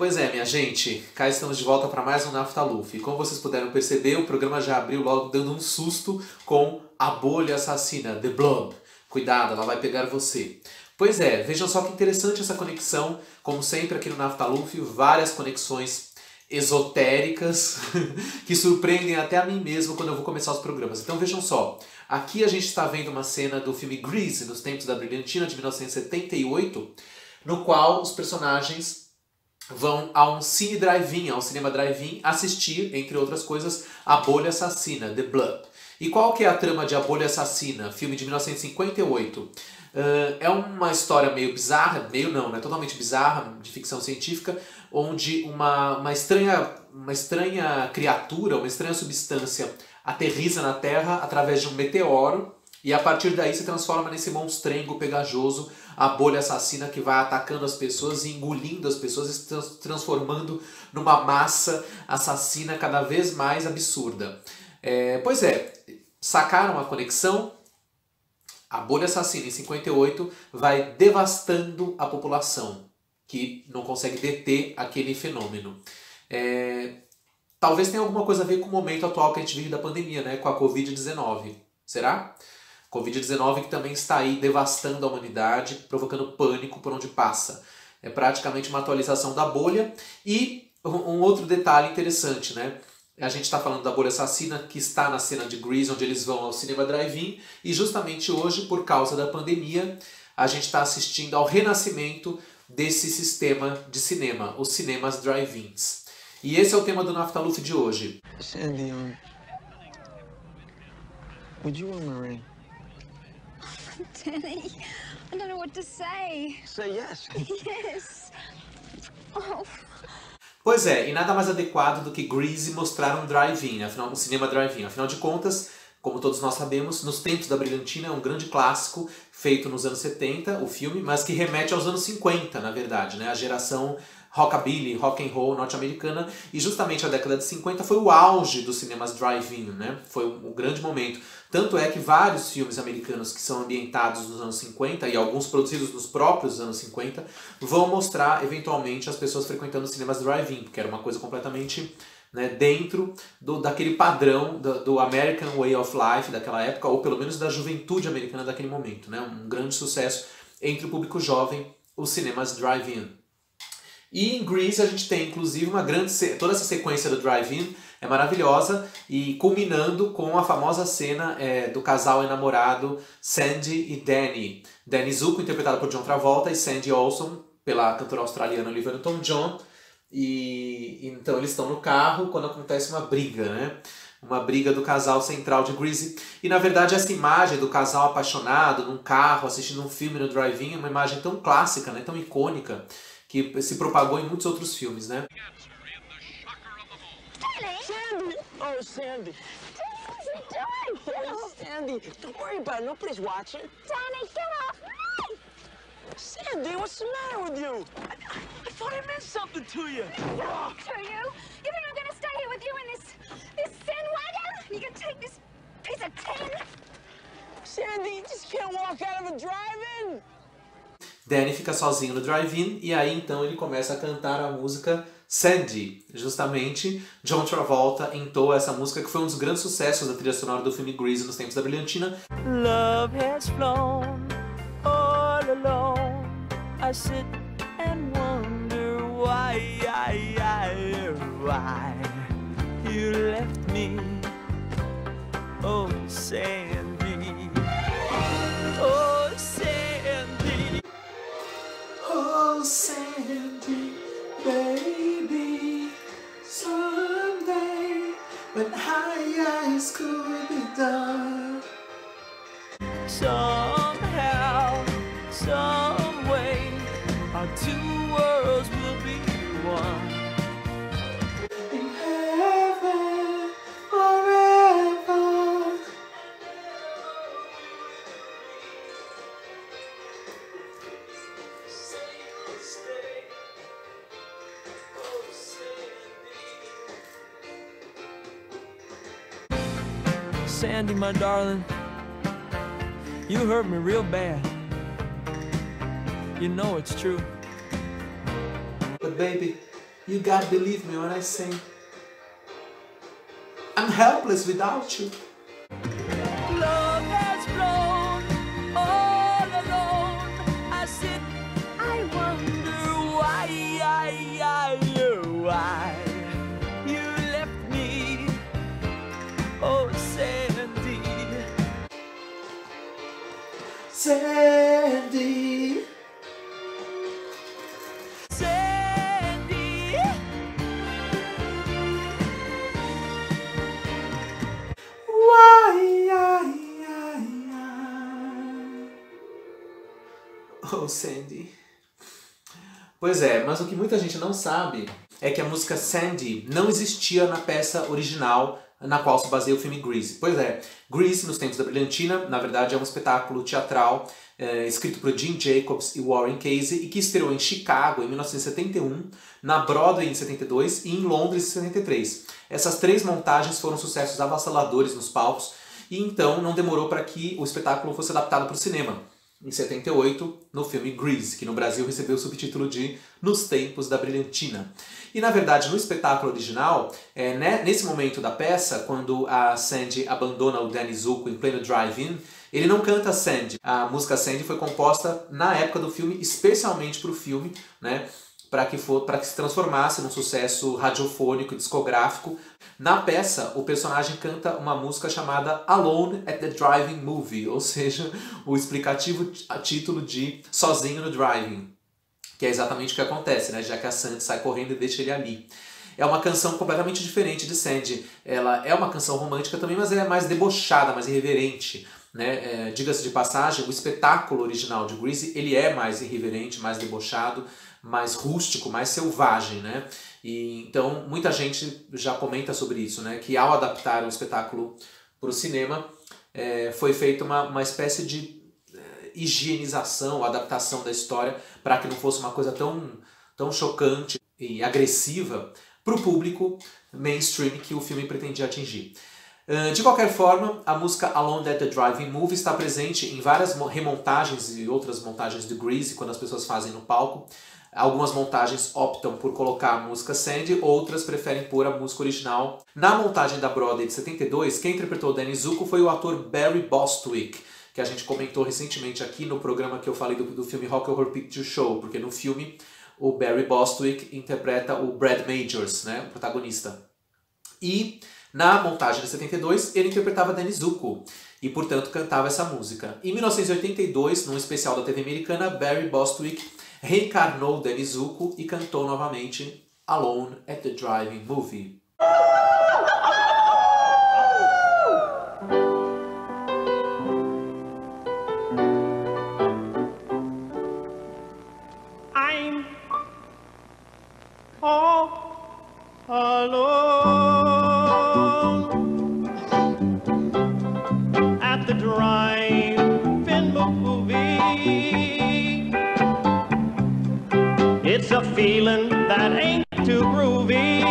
Pois é, minha gente, cá estamos de volta para mais um Naftaluf. E como vocês puderam perceber, o programa já abriu logo dando um susto com a bolha assassina, The Blob. Cuidado, ela vai pegar você. Pois é, vejam só que interessante essa conexão. Como sempre aqui no Naftaluf, várias conexões esotéricas que surpreendem até a mim mesmo quando eu vou começar os programas. Então vejam só, aqui a gente está vendo uma cena do filme Grease, nos tempos da Brilhantina, de 1978, no qual os personagens vão a um cine drive-in, ao cinema drive-in, assistir, entre outras coisas, A Bolha Assassina, The Blob. E qual que é a trama de A Bolha Assassina, filme de 1958? É uma história meio bizarra, meio não, né? Totalmente bizarra, de ficção científica, onde uma estranha criatura, uma estranha substância aterrissa na Terra através de um meteoro e a partir daí se transforma nesse monstrengo pegajoso, a bolha assassina que vai atacando as pessoas e engolindo as pessoas e se transformando numa massa assassina cada vez mais absurda. Pois é, sacaram a conexão? A bolha assassina em 58 vai devastando a população, que não consegue deter aquele fenômeno. Talvez tenha alguma coisa a ver com o momento atual que a gente vive da pandemia, né? Com a Covid-19. Será? Covid-19 que também está aí devastando a humanidade, provocando pânico por onde passa. É praticamente uma atualização da bolha. E um outro detalhe interessante, né? A gente está falando da bolha assassina que está na cena de Grease, onde eles vão ao cinema drive-in. E justamente hoje, por causa da pandemia, a gente está assistindo ao renascimento desse sistema de cinema, os cinemas drive-ins. E esse é o tema do Naftaluf de hoje. Sandy, would you wear my ring? Danny, I don't know what to say. Say yes. Yes. Oh. Pois é, e nada mais adequado do que Grease mostrar um drive-in, um cinema drive-in. Afinal de contas, como todos nós sabemos, Nos Tempos da Brilhantina é um grande clássico feito nos anos 70, o filme, mas que remete aos anos 50, na verdade, né? A geração rockabilly, rock and roll norte-americana, e justamente a década de 50 foi o auge dos cinemas drive-in, né? Foi um grande momento. Tanto é que vários filmes americanos que são ambientados nos anos 50 e alguns produzidos nos próprios anos 50 vão mostrar eventualmente as pessoas frequentando cinemas drive-in, porque era uma coisa completamente, né, dentro daquele padrão do American Way of Life daquela época, ou pelo menos da juventude americana daquele momento, né? Um grande sucesso entre o público jovem, os cinemas drive-in. E em Grease a gente tem inclusive toda essa sequência do drive-in é maravilhosa e culminando com a famosa cena do casal enamorado Sandy e Danny. Danny Zuko, interpretado por John Travolta, e Sandy Olson, pela cantora australiana Olivia Newton-John. E então eles estão no carro quando acontece uma briga, né? Uma briga do casal central de Grease. E na verdade essa imagem do casal apaixonado num carro, assistindo um filme no drive-in, é uma imagem tão clássica, né? Tão icônica, que se propagou em muitos outros filmes, né? Sandy! Oh, Sandy! Danny, what are you doing? Oh, Sandy! Don't worry about it. Nobody's watching. Danny, get off me! Sandy, what's the matter with you? I thought I meant something to you. To you? You think I'm gonna stay here with you in this sin wagon? You can take this piece of tin? Sandy, you just can't walk out of a drive-in. Danny fica sozinho no drive-in e aí então ele começa a cantar a música Sandy. Justamente, John Travolta entoa essa música que foi um dos grandes sucessos da trilha sonora do filme Grease nos tempos da Brilhantina. Love has flown all alone. I sit and wonder why you left me. Oh, Sandy. Oh, Sandy. Oh, Sandy, baby, someday when high eyes could be done. Somehow, some way, our two worlds will be one. In heaven, forever. Sandy, my darling, you hurt me real bad. You know it's true. But baby, You gotta believe me when I say I'm helpless without you. Love has flown all alone. I sit, I wonder why you left me. Oh, Sandy. Sandy. Sandy. Oh, Sandy. Pois é, mas o que muita gente não sabe é que a música Sandy não existia na peça original na qual se baseia o filme Grease. Pois é, Grease, nos tempos da brilhantina, na verdade é um espetáculo teatral escrito por Jim Jacobs e Warren Casey e que estreou em Chicago em 1971, na Broadway em 72 e em Londres em 73. Essas três montagens foram sucessos avassaladores nos palcos e então não demorou para que o espetáculo fosse adaptado para o cinema. Em 78, no filme Grease, que no Brasil recebeu o subtítulo de Nos Tempos da Brilhantina. E na verdade, no espetáculo original, nesse momento da peça, quando a Sandy abandona o Danny Zuko em pleno drive-in, ele não canta Sandy. A música Sandy foi composta na época do filme, especialmente para o filme, né, para que se transformasse num sucesso radiofônico e discográfico. Na peça, o personagem canta uma música chamada Alone at the Drive-In Movie, ou seja, o explicativo título de Sozinho no Drive-In, que é exatamente o que acontece, né? Já que a Sandy sai correndo e deixa ele ali. É uma canção completamente diferente de Sandy. Ela é uma canção romântica também, mas é mais debochada, mais irreverente, né? Diga-se de passagem, o espetáculo original de Grease ele é mais irreverente, mais debochado, mais rústico, mais selvagem, né? E então muita gente já comenta sobre isso, né? Que ao adaptar o espetáculo para o cinema foi feita uma espécie de higienização, adaptação da história para que não fosse uma coisa tão chocante e agressiva para o público mainstream que o filme pretendia atingir. De qualquer forma, a música Alone at the Drive-In Movie está presente em várias remontagens e outras montagens de Grease, quando as pessoas fazem no palco. Algumas montagens optam por colocar a música Sandy, outras preferem pôr a música original. Na montagem da Broadway de 72, quem interpretou Danny Zuko foi o ator Barry Bostwick, que a gente comentou recentemente aqui no programa que eu falei do filme Rocky Horror Picture Show, porque no filme o Barry Bostwick interpreta o Brad Majors, né, o protagonista. E na montagem de 72 ele interpretava Danny Zuko e, portanto, cantava essa música. Em 1982, num especial da TV americana, Barry Bostwick reencarnou Danny Zuko e cantou novamente Alone at the Drive-In Movie. I'm all alone at the drive-in movie. It's a feeling that ain't too groovy.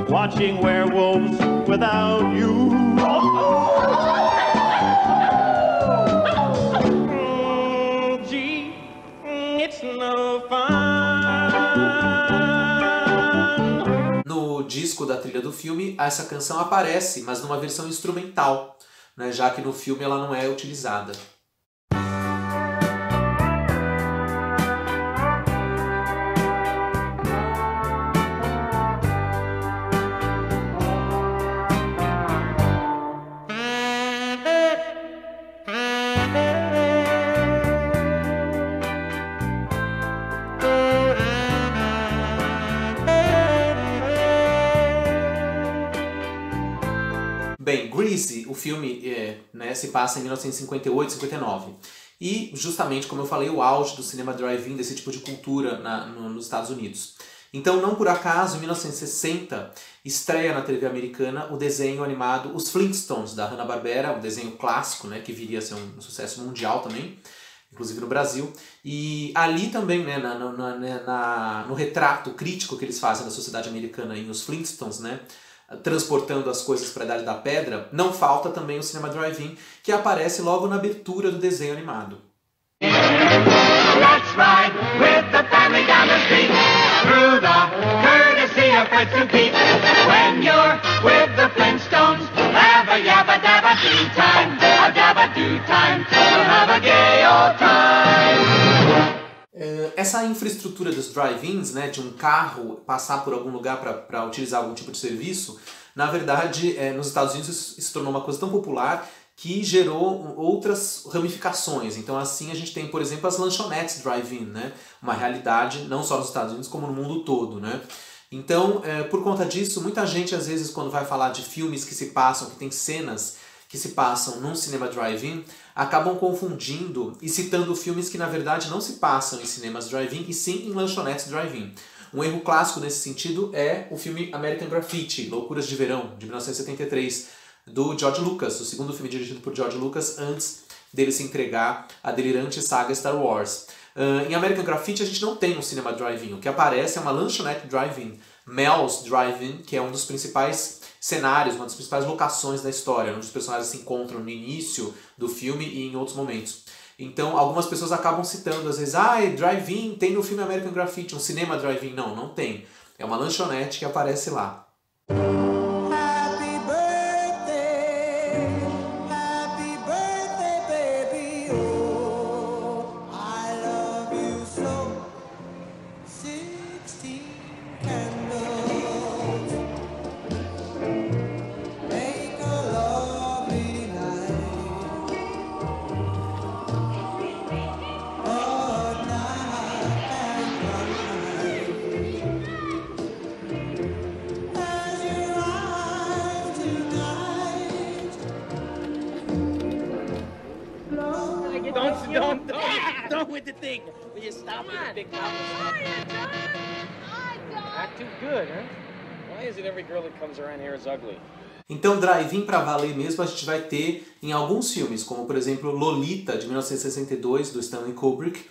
Watching werewolves without you. Gee, it's no fun. No disco da trilha do filme, essa canção aparece, mas numa versão instrumental, né, já que no filme ela não é utilizada. Bem, Grease, o filme se passa em 1958, 59. E, justamente, como eu falei, o auge do cinema drive-in, desse tipo de cultura nos Estados Unidos. Então, não por acaso, em 1960, estreia na TV americana o desenho animado Os Flintstones, da Hanna-Barbera, um desenho clássico, né, que viria a ser um sucesso mundial também, inclusive no Brasil. E ali também, né, no retrato crítico que eles fazem da sociedade americana em Os Flintstones, né, transportando as coisas para a Idade da Pedra, não falta também o cinema drive-in, que aparece logo na abertura do desenho animado. Let's ride with the the family down the street. Through the courtesy of Fritz and Pete. When you're with the Flintstones, have a yabba-dabba-doo time. A dabba-doo time. We'll have a gay old time. Essa infraestrutura dos drive-ins, né, de um carro passar por algum lugar para utilizar algum tipo de serviço, na verdade, nos Estados Unidos isso se tornou uma coisa tão popular que gerou outras ramificações. Então assim a gente tem, por exemplo, as lanchonetes drive-in, né, uma realidade não só nos Estados Unidos como no mundo todo, né. Então, por conta disso, muita gente às vezes quando vai falar de filmes que se passam, que tem cenas que se passam num cinema drive-in, acabam confundindo e citando filmes que na verdade não se passam em cinemas drive-in e sim em lanchonetes drive-in. Um erro clássico nesse sentido é o filme American Graffiti, Loucuras de Verão, de 1973, do George Lucas, o segundo filme dirigido por George Lucas antes dele se entregar à delirante saga Star Wars. Em American Graffiti a gente não tem um cinema drive-in, o que aparece é uma lanchonete drive-in, Mel's Drive-In, que é um dos principais cenários, uma das principais locações da história, onde os personagens se encontram no início do filme e em outros momentos. Então, algumas pessoas acabam citando, às vezes, drive-in, tem no filme American Graffiti, um cinema drive-in. Não, não tem. É uma lanchonete que aparece lá. Don't with the thing. Will you stop with the big mouth? Not too good, huh? Why is it every girl that comes around here is ugly? Então, drive-in pra valer mesmo a gente vai ter em alguns filmes, como por exemplo Lolita, de 1962, do Stanley Kubrick,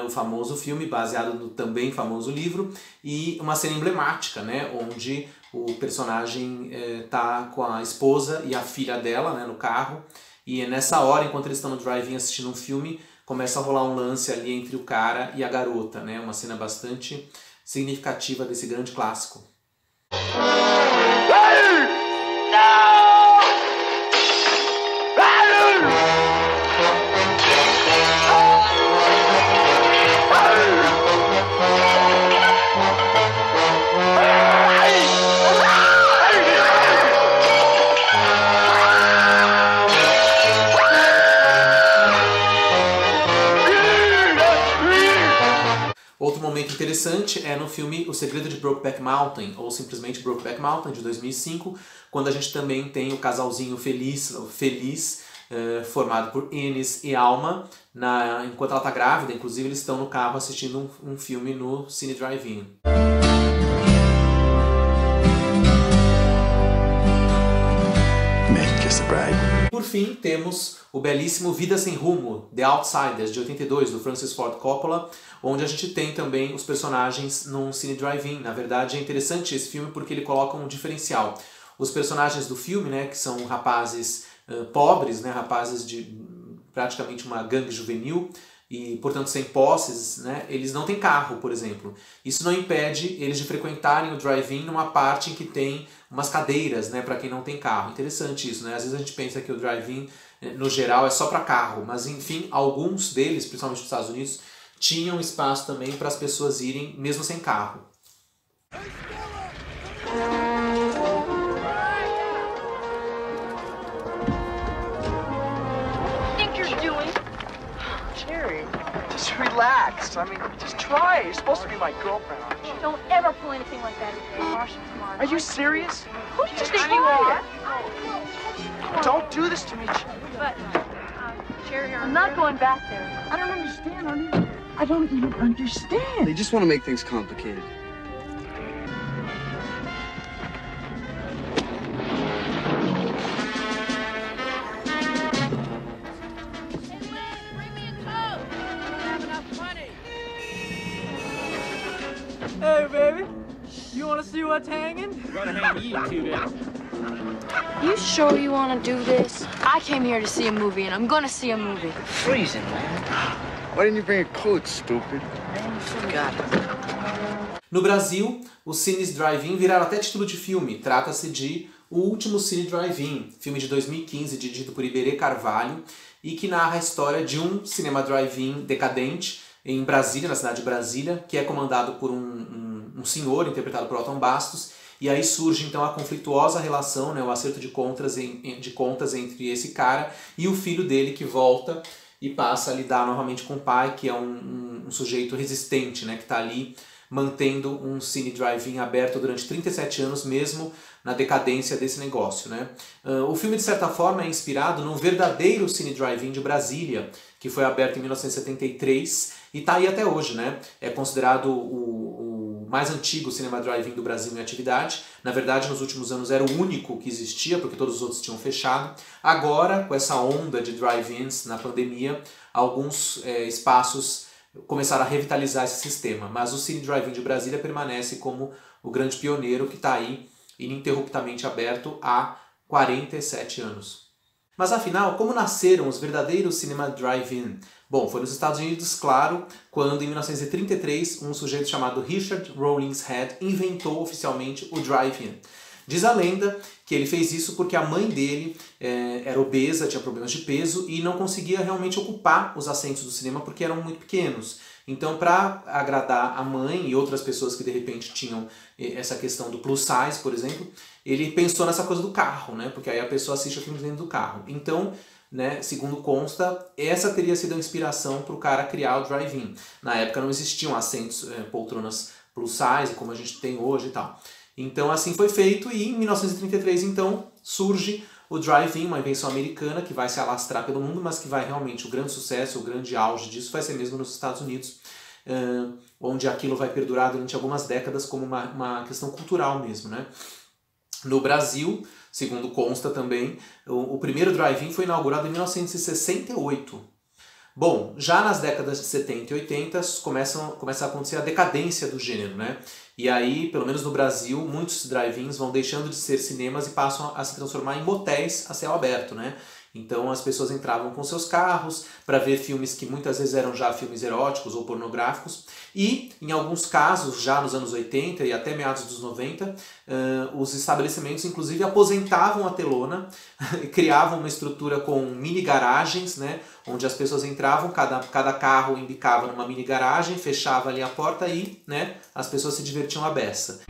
o famoso filme baseado no também famoso livro, e uma cena emblemática, né, onde o personagem tá com a esposa e a filha dela, né, no carro, e nessa hora, enquanto eles estão no drive-in assistindo um filme, começa a rolar um lance ali entre o cara e a garota, né? Uma cena bastante significativa desse grande clássico. Outro momento interessante é no filme O Segredo de Brokeback Mountain, ou simplesmente Brokeback Mountain, de 2005, quando a gente também tem o casalzinho feliz formado por Ennis e Alma, enquanto ela está grávida. Inclusive eles estão no carro assistindo um filme no Cine Drive-In. Por fim, temos o belíssimo Vida Sem Rumo, The Outsiders, de 82, do Francis Ford Coppola, onde a gente tem também os personagens num Cine Drive-In. Na verdade, é interessante esse filme porque ele coloca um diferencial. Os personagens do filme, né, que são rapazes pobres, né, rapazes de praticamente uma gangue juvenil, e, portanto, sem posses, né, eles não têm carro, por exemplo. Isso não impede eles de frequentarem o drive-in numa parte em que tem umas cadeiras, né, para quem não tem carro. Interessante isso, né? Às vezes a gente pensa que o drive-in, no geral, é só para carro, mas, enfim, alguns deles, principalmente nos Estados Unidos, tinham espaço também para as pessoas irem mesmo sem carro. Just relax. I mean, just try. You're supposed to be my girlfriend, aren't you? Don't ever pull anything like that again. Marshall, come on. Are you serious? Who do you think you are? Don't do this to me. But, Jerry, I'm not going back there. I don't understand, honey. I don't even understand. They just want to make things complicated. Hey, baby. You want to see what's hanging? We're gonna hang you two then. You sure you want to do this? I came here to see a movie, and I'm gonna see a movie. Freezing, man. Why didn't you bring a coat, stupid? Got it. No Brasil, os cines drive-in viraram até título de filme. Trata-se de O Último Cine Drive-In, filme de 2015 dirigido por Iberê Carvalho e que narra a história de um cinema drive-in decadente em Brasília, na cidade de Brasília, que é comandado por um senhor interpretado por Otton Bastos, e aí surge então a conflituosa relação, né, o acerto de contas entre esse cara e o filho dele que volta e passa a lidar novamente com o pai, que é um sujeito resistente, né, que está ali mantendo um cine drive-in aberto durante 37 anos, mesmo na decadência desse negócio, né? O filme, de certa forma, é inspirado num verdadeiro cine drive-in de Brasília, que foi aberto em 1973 e está aí até hoje, né? É considerado o mais antigo cinema drive-in do Brasil em atividade. Na verdade, nos últimos anos era o único que existia, porque todos os outros tinham fechado. Agora, com essa onda de drive-ins na pandemia, alguns espaços começaram a revitalizar esse sistema, mas o Cine Drive-In de Brasília permanece como o grande pioneiro que está aí ininterruptamente aberto há 47 anos. Mas afinal, como nasceram os verdadeiros cinema drive-in? Bom, foi nos Estados Unidos, claro, quando em 1933 um sujeito chamado Richard Rawlings Head inventou oficialmente o drive-in. Diz a lenda que ele fez isso porque a mãe dele era obesa, tinha problemas de peso e não conseguia realmente ocupar os assentos do cinema porque eram muito pequenos. Então, para agradar a mãe e outras pessoas que de repente tinham essa questão do plus size, por exemplo, ele pensou nessa coisa do carro, né? Porque aí a pessoa assiste o filme dentro do carro. Então, né, segundo consta, essa teria sido a inspiração para o cara criar o drive-in. Na época não existiam assentos, poltronas plus size, como a gente tem hoje e tal. Então assim foi feito e em 1933 então surge o drive-in, uma invenção americana que vai se alastrar pelo mundo, mas que vai realmente, o grande sucesso, o grande auge disso vai ser mesmo nos Estados Unidos, onde aquilo vai perdurar durante algumas décadas como uma questão cultural mesmo, né? No Brasil, segundo consta também, o primeiro drive-in foi inaugurado em 1968. Bom, já nas décadas de 70 e 80 começa a acontecer a decadência do gênero, né? E aí, pelo menos no Brasil, muitos drive-ins vão deixando de ser cinemas e passam a se transformar em motéis a céu aberto, né? Então as pessoas entravam com seus carros para ver filmes que muitas vezes eram já filmes eróticos ou pornográficos e, em alguns casos, já nos anos 80 e até meados dos 90, os estabelecimentos inclusive aposentavam a telona, criavam uma estrutura com mini garagens, né, onde as pessoas entravam, cada carro embicava numa mini garagem, fechava ali a porta e, né, as pessoas se divertiam à beça.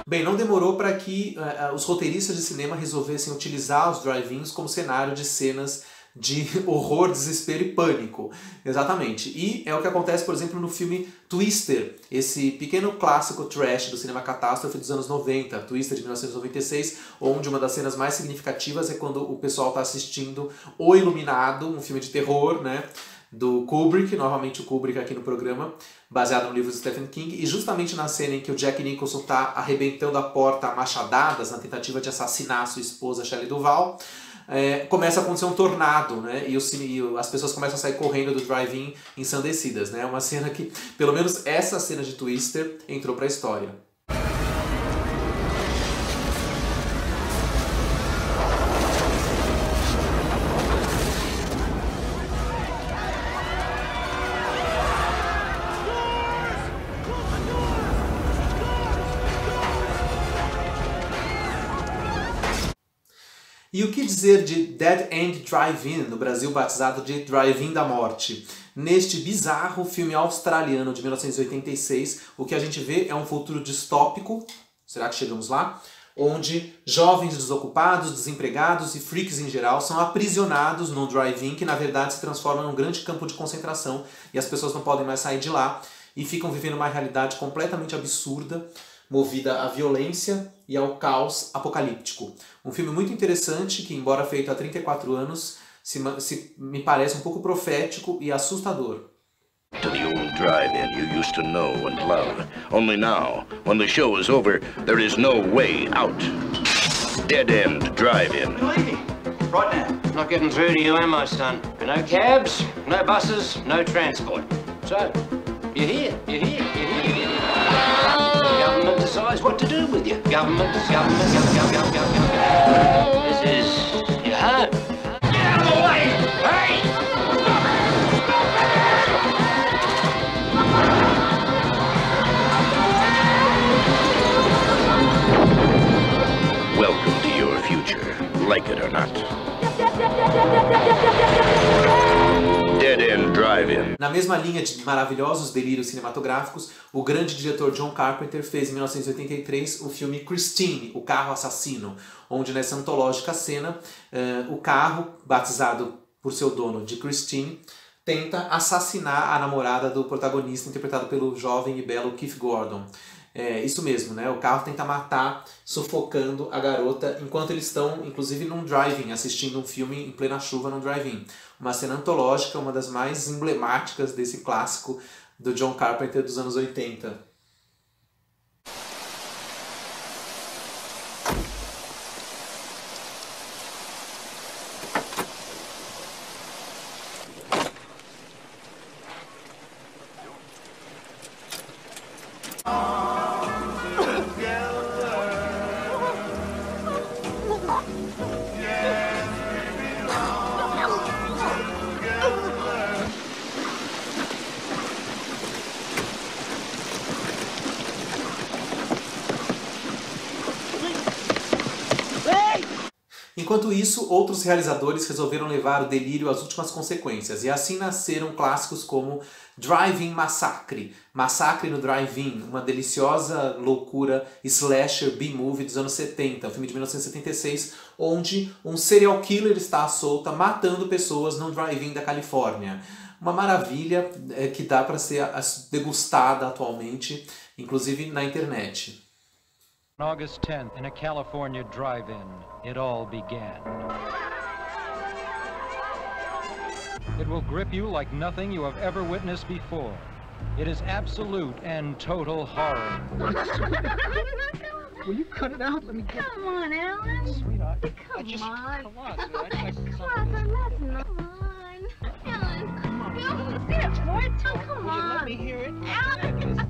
Bem, não demorou para que os roteiristas de cinema resolvessem utilizar os drive-ins como cenário de cenas de horror, desespero e pânico. Exatamente. E é o que acontece, por exemplo, no filme Twister, esse pequeno clássico trash do cinema catástrofe dos anos 90, Twister de 1996, onde uma das cenas mais significativas é quando o pessoal está assistindo O Iluminado, um filme de terror, né? Do Kubrick, novamente o Kubrick aqui no programa, baseado no livro de Stephen King, e justamente na cena em que o Jack Nicholson está arrebentando a porta a machadadas na tentativa de assassinar a sua esposa Shelley Duvall, começa a acontecer um tornado, né? E as pessoas começam a sair correndo do drive-in ensandecidas, né? Uma cena que, pelo menos essa cena de Twister, entrou para a história. E o que dizer de Dead End Drive-In, no Brasil batizado de Drive-In da Morte? Neste bizarro filme australiano de 1986, o que a gente vê é um futuro distópico, será que chegamos lá? Onde jovens desocupados, desempregados e freaks em geral são aprisionados num drive-in que na verdade se transforma num grande campo de concentração e as pessoas não podem mais sair de lá e ficam vivendo uma realidade completamente absurda, movida à violência e ao caos apocalíptico. Um filme muito interessante que, embora feito há 34 anos, me parece um pouco profético e assustador. To the old drive-in you used to know and love. Only now, when the show is over, there is no way out. Dead End Drive-In. You're leaving. Right now. Not getting through to you, am I, son? No cabs, no buses, no transport. So, you're here, you're here, you're here. decides what to do with you. Government. This is your home. Get out of the way! Hey! Welcome to your future, like it or not. Dead End Drive-In. Na mesma linha de maravilhosos delírios cinematográficos, o grande diretor John Carpenter fez em 1983 o filme Christine, o carro assassino, onde nessa antológica cena, o carro, batizado por seu dono de Christine, tenta assassinar a namorada do protagonista, interpretado pelo jovem e belo Keith Gordon. Isso mesmo, né? O carro tenta matar, sufocando a garota, enquanto eles estão, inclusive, num drive-in, assistindo um filme em plena chuva num drive-in. Uma cena antológica, uma das mais emblemáticas desse clássico do John Carpenter dos anos 80. Enquanto isso, outros realizadores resolveram levar o delírio às últimas consequências, e assim nasceram clássicos como Drive-In Massacre, Massacre no Drive-In, uma deliciosa loucura slasher B-movie dos anos 70, um filme de 1976, onde um serial killer está à solta matando pessoas num drive-in da Califórnia. Uma maravilha que dá para ser degustada atualmente, inclusive na internet. On August 10th, in a California drive-in, it all began. It will grip you like nothing you have ever witnessed before. It is absolute and total horror. Will you cut it out? Let me get... Come on, Alan. Sweetheart. Come on. Come on, sweetheart. Come on, that's not mine. Alan, come on. No, let's get it for it. Oh, come on. Let me hear it. Alan.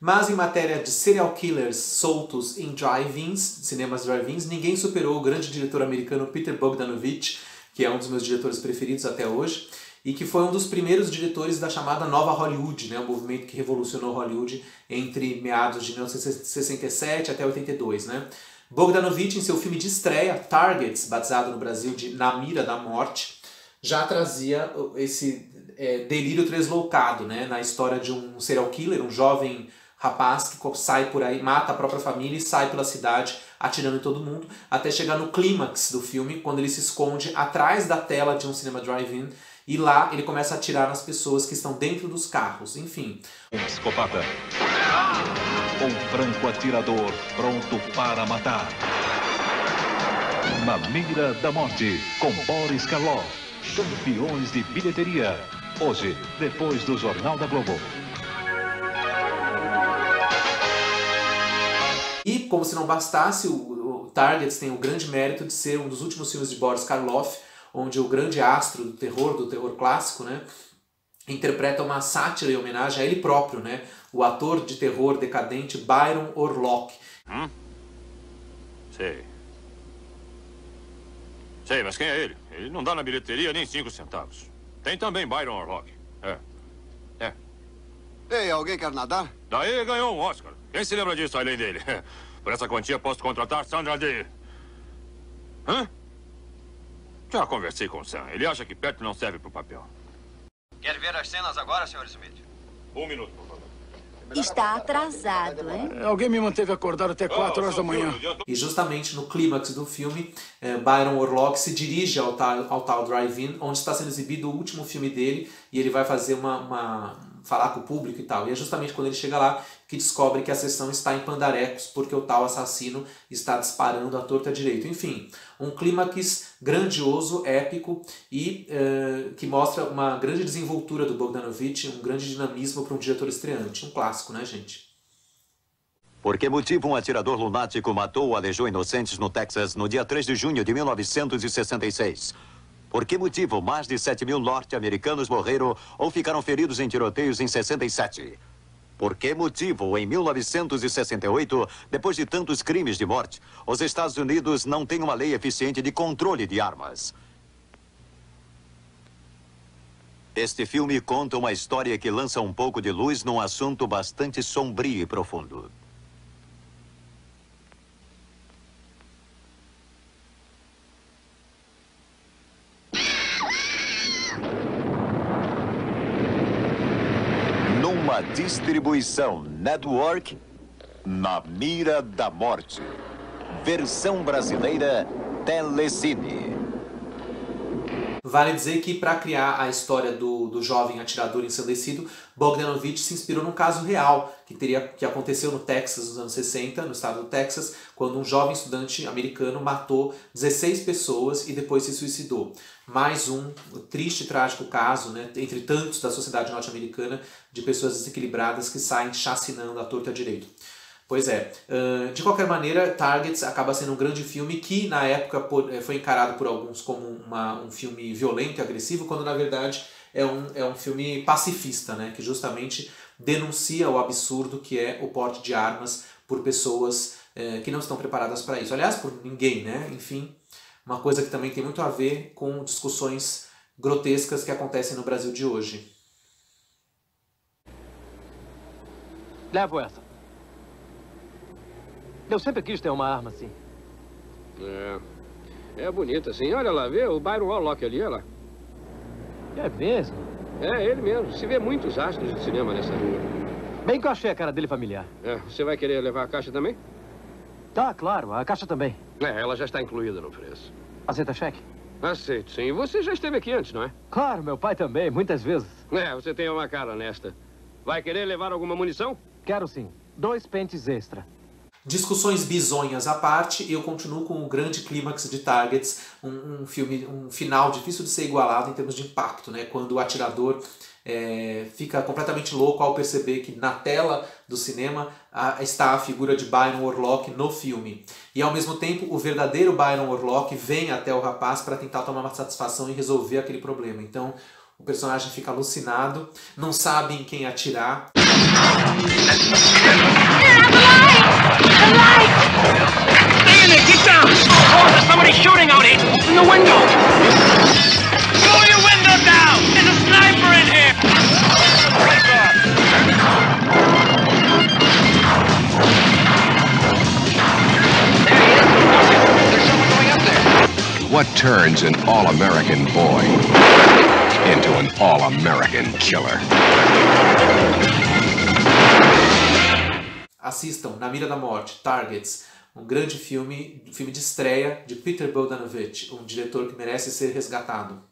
Mas em matéria de serial killers soltos em drive-ins, cinemas drive-ins, ninguém superou o grande diretor americano Peter Bogdanovich, que é um dos meus diretores preferidos até hoje, e que foi um dos primeiros diretores da chamada Nova Hollywood, né, um movimento que revolucionou Hollywood entre meados de 1967 até 82. Né? Bogdanovich, em seu filme de estreia, Targets, batizado no Brasil de Na Mira da Morte, já trazia esse delírio tresloucado, né, na história de um serial killer, um jovem rapaz que sai por aí, mata a própria família e sai pela cidade atirando em todo mundo, até chegar no clímax do filme, quando ele se esconde atrás da tela de um cinema drive-in, e lá ele começa a atirar nas pessoas que estão dentro dos carros, enfim. Um psicopata. Um franco atirador pronto para matar. Na Mira da Morte, com Boris Karloff. Campeões de bilheteria. Hoje, depois do Jornal da Globo. E, como se não bastasse, o Targets tem o grande mérito de ser um dos últimos filmes de Boris Karloff, onde o grande astro do terror clássico, né, interpreta uma sátira e homenagem a ele próprio, né, o ator de terror decadente Byron Orlock. Sei. Sei, mas quem é ele? Ele não dá na bilheteria nem 5 centavos. Tem também Byron Orlock. Ei, alguém quer nadar? Daí ganhou um Oscar. Quem se lembra disso além dele? Por essa quantia posso contratar Sandra Day. Hã? Já conversei com o Sam. Ele acha que perto não serve pro papel. Quer ver as cenas agora, Sr. Smith? 1 minuto, por favor. Está atrasado, hein? Alguém me manteve acordado até 4 horas da manhã. E justamente no clímax do filme, Byron Orlock se dirige ao tal drive-in, onde está sendo exibido o último filme dele, e ele vai fazer falar com o público e tal. E é justamente quando ele chega lá que descobre que a sessão está em pandarecos, porque o tal assassino está disparando à torta direito. Enfim, um clímax grandioso, épico, e que mostra uma grande desenvoltura do Bogdanovich, um grande dinamismo para um diretor estreante. Um clássico, né, gente? Por que motivo um atirador lunático matou ou alejou inocentes no Texas no dia 3 de junho de 1966? Por que motivo mais de 7.000 norte-americanos morreram ou ficaram feridos em tiroteios em 67? Por que motivo, em 1968, depois de tantos crimes de morte, os Estados Unidos não têm uma lei eficiente de controle de armas? Este filme conta uma história que lança um pouco de luz num assunto bastante sombrio e profundo. Numa distribuição network, Na Mira da Morte. Versão brasileira, Telecine. Vale dizer que para criar a história do jovem atirador ensandecido, Bogdanovich se inspirou num caso real que aconteceu no Texas nos anos 60, no estado do Texas, quando um jovem estudante americano matou 16 pessoas e depois se suicidou. Mais um triste e trágico caso, né, entre tantos da sociedade norte-americana, de pessoas desequilibradas que saem chacinando à torta e à direito. Pois é, de qualquer maneira, Targets acaba sendo um grande filme que na época foi encarado por alguns como um filme violento e agressivo, quando na verdade é um filme pacifista, né, que justamente denuncia o absurdo que é o porte de armas por pessoas que não estão preparadas para isso. Aliás, por ninguém, né? Enfim, uma coisa que também tem muito a ver com discussões grotescas que acontecem no Brasil de hoje. Levo essa. Eu sempre quis ter uma arma assim. É bonita assim. Olha lá, vê o Byron Warlock ali, olha lá. É mesmo? É, ele mesmo. Se vê muitos astros de cinema nessa rua. Bem que eu achei a cara dele familiar. Você vai querer levar a caixa também? Tá, claro. A caixa também. Ela já está incluída no preço. Aceita cheque? Aceito, sim. Você já esteve aqui antes, não é? Claro, meu pai também, muitas vezes. Você tem uma cara honesta. Vai querer levar alguma munição? Quero sim. 2 pentes extra. Discussões bizonhas à parte, eu continuo com o grande clímax de Targets, um final difícil de ser igualado em termos de impacto, né? Quando o atirador fica completamente louco ao perceber que na tela do cinema está a figura de Byron Warlock no filme. E ao mesmo tempo o verdadeiro Byron Warlock vem até o rapaz para tentar tomar uma satisfação e resolver aquele problema. Então o personagem fica alucinado, não sabe em quem atirar. Stay in there, get down! Oh, there's somebody shooting out here! In the window! Roll your window down! There's a sniper in here! There's someone going up there. What turns an all-American boy into an all-American killer? Assistam Na Mira da Morte, Targets, um grande filme de estreia de Peter Bogdanovich, um diretor que merece ser resgatado.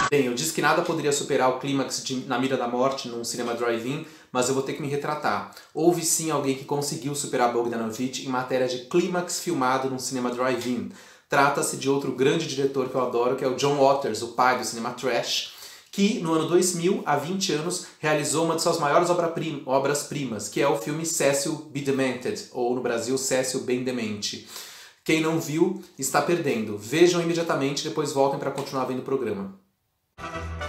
Bem, eu disse que nada poderia superar o clímax de Na Mira da Morte num cinema drive-in, mas eu vou ter que me retratar. Houve sim alguém que conseguiu superar Bogdanovich em matéria de clímax filmado num cinema drive-in. Trata-se de outro grande diretor que eu adoro, que é o John Waters, o pai do cinema trash, que no ano 2000, há 20 anos, realizou uma de suas maiores obras-primas, que é o filme Cecil B. Demented, ou no Brasil, Cecil Bem Demente. Quem não viu, está perdendo. Vejam imediatamente, depois voltem para continuar vendo o programa.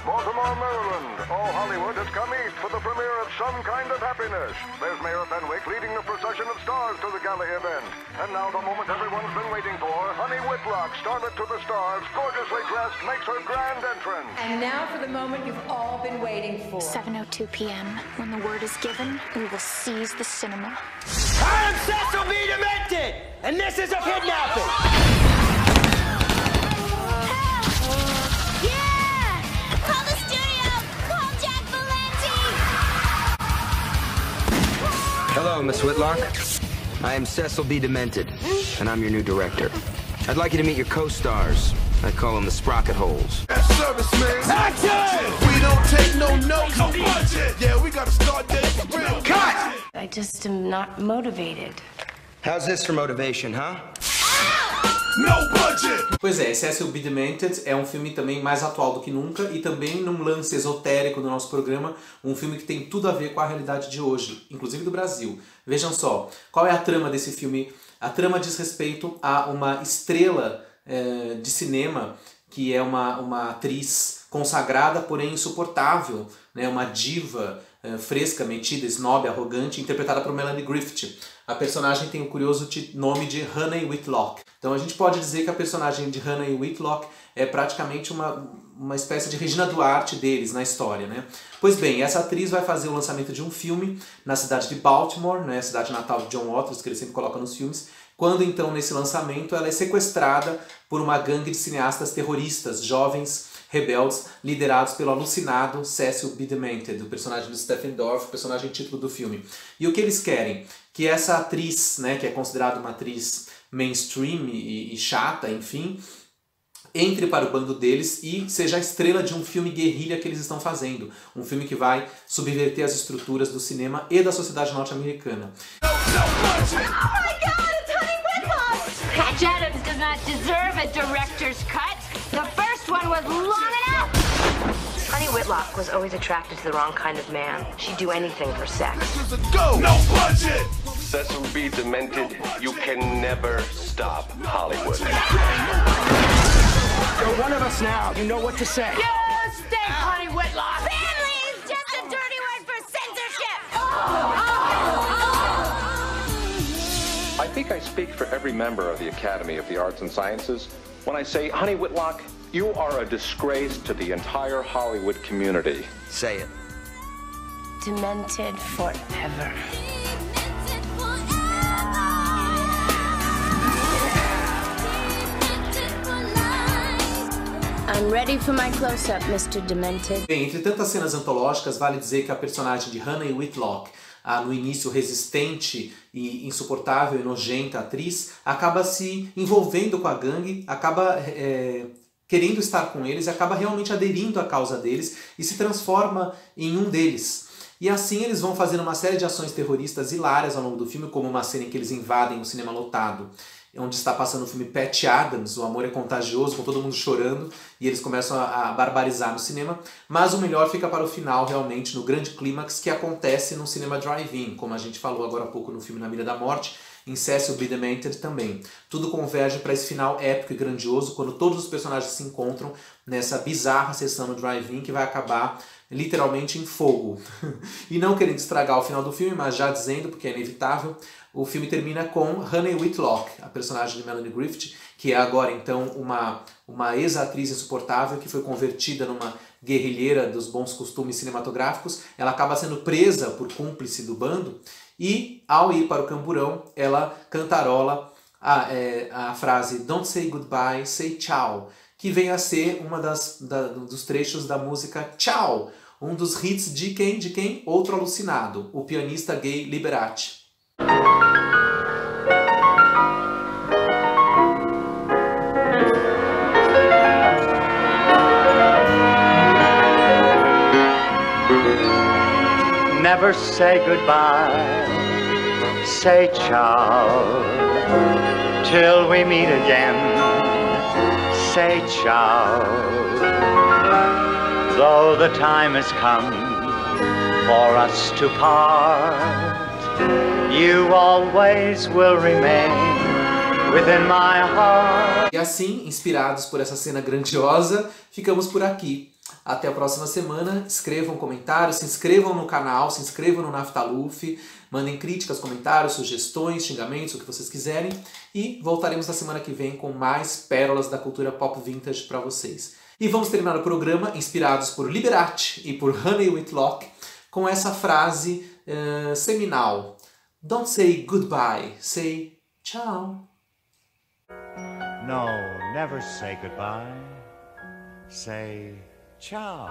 Baltimore, Maryland. All Hollywood has come east for the premiere of Some Kind of Happiness. There's Mayor Fenwick leading the procession of stars to the gala event. And now the moment everyone's been waiting for. Honey Whitlock, starlet to the stars, gorgeously dressed, makes her grand entrance. And now for the moment you've all been waiting for. 7:02 p.m. When the word is given, we will seize the cinema. I am Cecil B. Demented, and this is a kidnapping. Hello, Miss Whitlock. I am Cecil B. Demented, and I'm your new director. I'd like you to meet your co-stars. I call them the Sprocket Holes. Action! We don't take no notes. No budget. Yeah, we gotta start this for real. Cut! I just am not motivated. How's this for motivation, huh? No budget! Pois é, Cecil B. Demented é um filme também mais atual do que nunca e também num lance esotérico do nosso programa, um filme que tem tudo a ver com a realidade de hoje, inclusive do Brasil. Vejam só, qual é a trama desse filme A trama diz respeito a uma estrela de cinema que é uma atriz consagrada, porém insuportável, né? Uma diva fresca, metida, snob, arrogante, interpretada por Melanie Griffith. A personagem tem o curioso nome de Honey Whitlock. Então a gente pode dizer que a personagem de Honey Whitlock é praticamente uma espécie de Regina Duarte deles na história, né? Pois bem, essa atriz vai fazer o lançamento de um filme na cidade de Baltimore, né? Cidade natal de John Waters, que ele sempre coloca nos filmes. Quando então, nesse lançamento, ela é sequestrada por uma gangue de cineastas terroristas, jovens rebeldes, liderados pelo alucinado Cecil B. Demented, o personagem do Stephen Dorff, o personagem título do filme. E o que eles querem? Que essa atriz, né, que é considerada uma atriz mainstream e chata, enfim, entre para o bando deles e seja a estrela de um filme guerrilha que eles estão fazendo. Um filme que vai subverter as estruturas do cinema e da sociedade norte-americana. Patch Adams does not deserve a director's cut. The first one was long enough. Honey Whitlock was always attracted to the wrong kind of man. She'd do anything for sex. Go! No budget! Cecil B. Demented, you can never stop Hollywood. You're one of us now. You know what to say. You stay, Honey Whitlock. Family is just a dirty word for censorship. I think I speak for every member of the Academy of the Arts and Sciences when I say, Honey Whitlock, you are a disgrace to the entire Hollywood community. Say it. Demented forever. I'm ready for my close-up, Mr. Demented. Bem, entre tantas cenas antológicas, vale dizer que a personagem de Honey Whitlock, no início resistente e insuportável e nojenta atriz, acaba se envolvendo com a gangue, acaba querendo estar com eles e acaba realmente aderindo à causa deles e se transforma em um deles. E assim eles vão fazendo uma série de ações terroristas hilárias ao longo do filme, como uma cena em que eles invadem um cinema lotado, onde está passando o filme Patch Adams, O Amor é Contagioso, com todo mundo chorando, e eles começam a barbarizar no cinema, mas o melhor fica para o final, realmente, no grande clímax que acontece no cinema drive-in, como a gente falou agora há pouco no filme Na Mira da Morte, em Cecil B. Demented também. Tudo converge para esse final épico e grandioso, quando todos os personagens se encontram nessa bizarra sessão no drive-in que vai acabar literalmente em fogo. E não querendo estragar o final do filme, mas já dizendo, porque é inevitável, o filme termina com Honey Whitlock, a personagem de Melanie Griffith, que é agora então uma ex-atriz insuportável que foi convertida numa guerrilheira dos bons costumes cinematográficos. Ela acaba sendo presa por cúmplice do bando e, ao ir para o camburão, ela cantarola a frase Don't say goodbye, say ciao, que vem a ser uma dos trechos da música Ciao, um dos hits de quem? De quem? Outro alucinado, o pianista gay Liberace. Never say goodbye, say ciao, till we meet again, say ciao. Though the time has come for us to part, you always will remain within my heart. E assim, inspirados por essa cena grandiosa, ficamos por aqui. Até a próxima semana. Escrevam comentários, se inscrevam no canal, se inscrevam no Naftaluf, mandem críticas, comentários, sugestões, xingamentos, o que vocês quiserem. E voltaremos na semana que vem com mais pérolas da cultura pop vintage para vocês. E vamos terminar o programa, inspirados por Liberace e por Honey Whitlock, com essa frase seminal. Don't say goodbye, say ciao. No, never say goodbye, say ciao.